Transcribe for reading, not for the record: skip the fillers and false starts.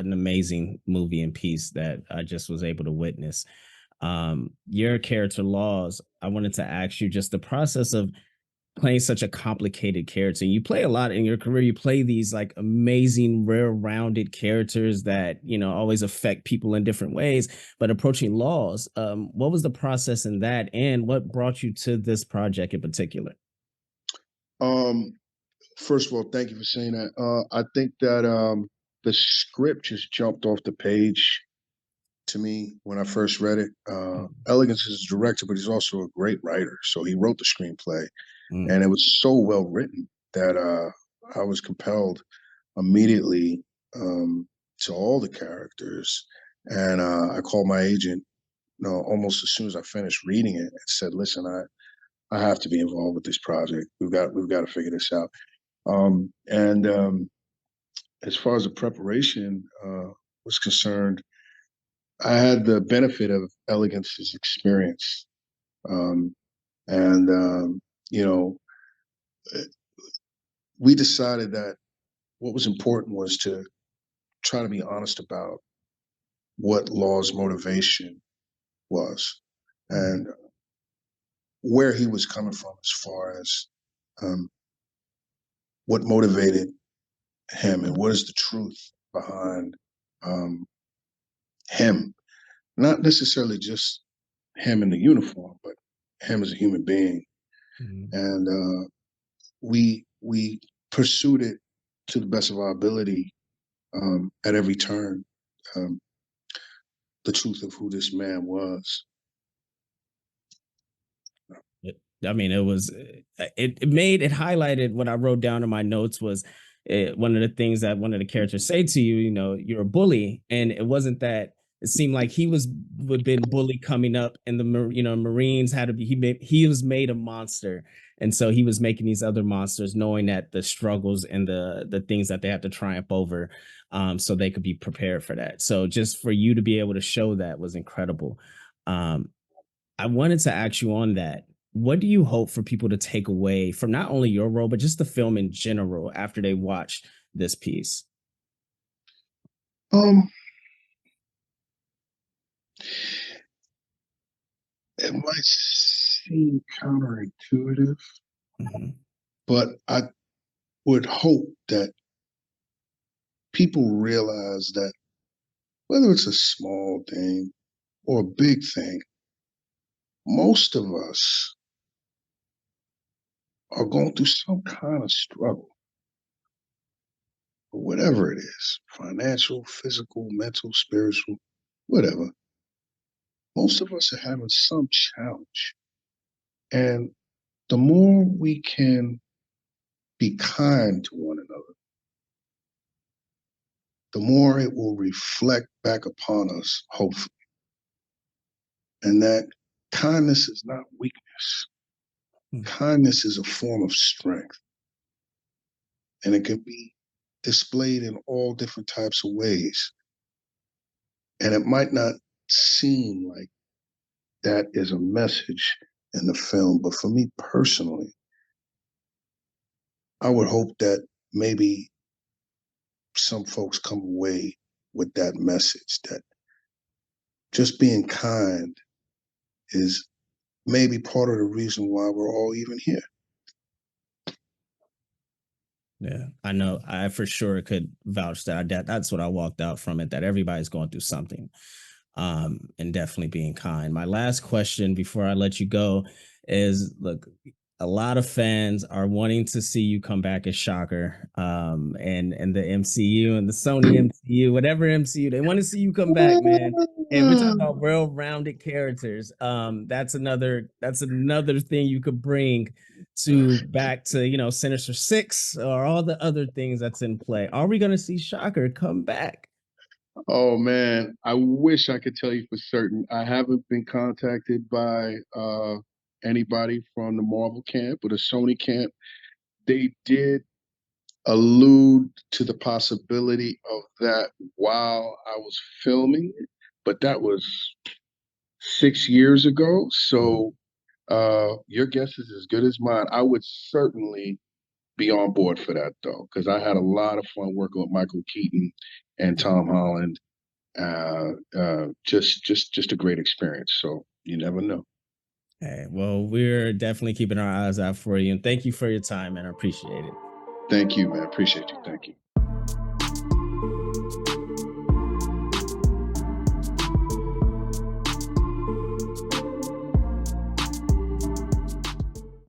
an amazing movie and piece that I just was able to witness. Your character Laws, I wanted to ask you just the process of playing such a complicated character. You play a lot in your career. You play these like amazing, rare-rounded characters that always affect people in different ways. But approaching Laws, what was the process in that, and what brought you to this project in particular? Um, First of all, thank you for saying that. I think that the script just jumped off the page to me when I first read it. Mhm. Elegance is a director, but he's also a great writer. So he wrote the screenplay, and Mm. it was so well written that I was compelled immediately to all the characters. And I called my agent, almost as soon as I finished reading it, and said, "Listen, I have to be involved with this project. We've got to figure this out." And as far as the preparation was concerned, I had the benefit of Elegance's experience, um, and you know, eh, we decided that what was important was to try to be honest about what Law's motivation was Mhm. and where he was coming from as far as um, what motivated him and what is the truth behind um, him, not necessarily just him in the uniform, but him as a human being. Mhm. And we pursued it to the best of our ability at every turn. Um, the truth of who this man was. I mean, it was it highlighted what I wrote down in my notes was one of the things that one of the characters say to you, you're a bully, and it wasn't that. It seemed like he was would been bullied coming up, and Marines had to be he was made a monster, and so he was making these other monsters, knowing that the struggles and the things that they have to triumph over, so they could be prepared for that. So just for you to be able to show that was incredible. Um, I wanted to ask you on that. What do you hope for people to take away from not only your role, but just the film in general after they watch this piece? Um, it might seem counterintuitive, Mhm. but I would hope that people realize that whether it's a small thing or a big thing, most of us are going through some kind of struggle, whatever it is, financial, physical, mental, spiritual, whatever. Most of us are having some challenge. And the more we can be kind to one another, the more it will reflect back upon us, hopefully. And that kindness is not weakness. Mm. Kindness is a form of strength, and it can be displayed in all different types of ways. And it might not seem like that is a message in the film, but for me personally, I would hope that maybe some folks come away with that message that just being kind is maybe part of the reason why we're all even here. Yeah, I know. I for sure could vouch that's what I walked out from it. That everybody's going through something, and definitely being kind. My last question before I let you go is: look, a lot of fans are wanting to see you come back as Shocker, and the MCU and the Sony MCU, whatever MCU, they want to see you come back, man. And we're talking about well-rounded characters. That's another thing you could bring to back to Sinister Six or all the other things that's in play. Are we going to see Shocker come back? Oh man, I wish I could tell you for certain. I haven't been contacted by anybody from the Marvel camp or the Sony camp. They did allude to the possibility of that while I was filming, but that was 6 years ago. Mhm. So your guess is as good as mine. I would certainly be on board for that though, because I had a lot of fun working with Michael Keaton, and Tom Holland. Just a great experience. So you never know. Hey, well, we're definitely keeping our eyes out for you, and thank you for your time, and I appreciate it. Thank you, man. Appreciate you. Thank you.